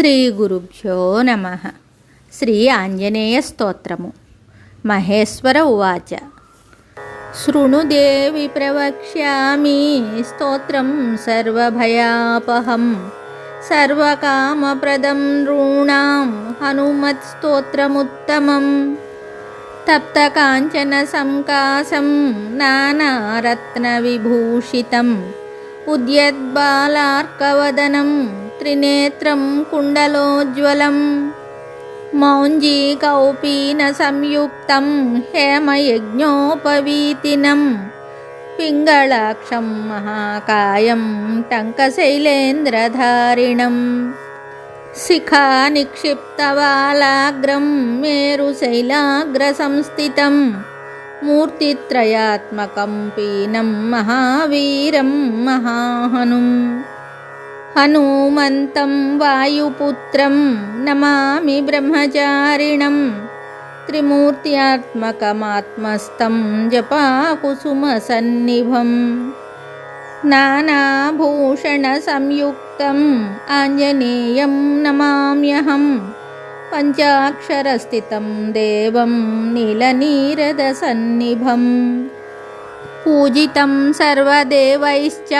శ్రీగురుభ్యో నమః. శ్రీ ఆంజనేయ స్తోత్రము. మహేశ్వర ఉవాచ. శృణుదేవి ప్రవక్ష్యామి స్తోత్రం సర్వభయాపహం సర్వకామప్రదం నృణాం హనుమత్స్తోత్రముత్తమం. తప్తకాంచన సంకాశం నానారత్నవిభూషితం ఉద్యద్బాలార్కవదనం త్రినేత్రం కుండలోజ్వలం. మౌంజీకౌపీన సంయుక్తం హేమయజ్ఞోపవీతినం పింగళాక్షం మహాకాయం టంకశైలేంద్రధారిణం. శిఖా నిక్షిప్తవాలాగ్రం మేరుశైలాగ్రసంస్థితం మూర్తిత్రయాత్మకం పీనం మహావీరం మహాహనుం. హనుమంతం వాయుపుత్రం నమామి బ్రహ్మచారిణం త్రిమూర్త్యాత్మకమాత్మస్థం జపాకుసుమసన్నిభం. నానాభూషణసంయుక్తం ఆంజనేయం నమామ్యహం పంచాక్షరస్థితం దేవం నీలనీరదసన్నిభం. పూజితం సర్వదేవైశ్చ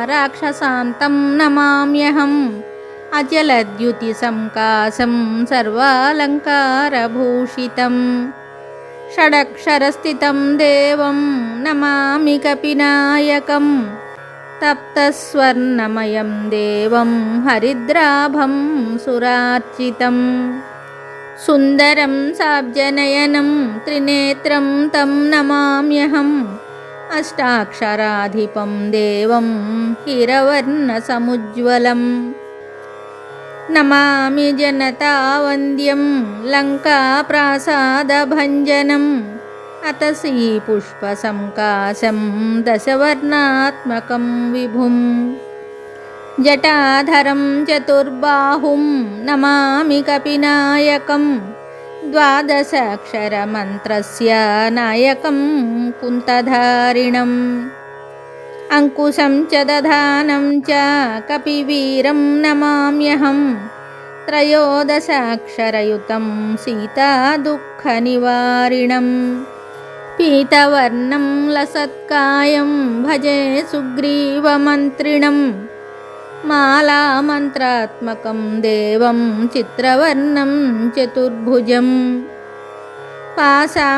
రాక్షసాంతం నమామ్యహం అచలద్యుతిసంకాశం సర్వాలంకారభూషితం. షడక్షరస్థితం దేవం నమామి కపినాయకం తప్తస్వర్ణమయం దేవం హరిద్రాభం సురార్చితం. సుందరం సాబ్జనయనం త్రినేత్రం తం నమామ్యహం అష్టాక్షరాధిపం దేవం హిరవర్ణసముజ్వలం. నమామి జనతావంద్యం లంకాప్రాసాదభంజనం అతసీ పుష్పసంకాశం దశవర్ణాత్మకం విభుం. జటాధరం చతుర్బాహుం నమామి కపినాయకం ద్వాదశాక్షరమంత్రస్య నాయకం కుంతధారిణం. అంకుశం చ దధానం చ కపివీరం నమామ్యహం త్రయోదశాక్షరయుతం సీతాదుఃఖనివారిణం. పీతవర్ణం లసత్కాయం భజే సుగ్రీవమంత్రిణం మాలామంత్రాత్మకం దేవం చిత్రవర్ణం చతుర్భుజం. పాశాంకుశాభయకరం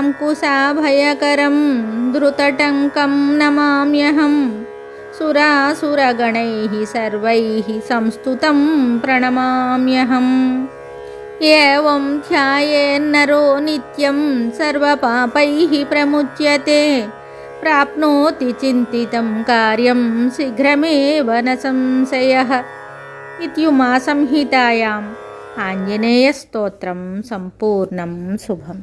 ధృతటంకం నమామ్యహం సురాసురగణైః సర్వైః సంస్తుతం ప్రణమామ్యహం. ఏవం ధ్యాయేన్నరో నిత్యం సర్వపాపైః ప్రముచ్యతే ప్రాప్నోతి చింతితం కార్యం శీఘ్రమేవ న సంశయః. ఇత్యుమా సంహితాయాం ఆంజనేయ స్తోత్రం సంపూర్ణం శుభం.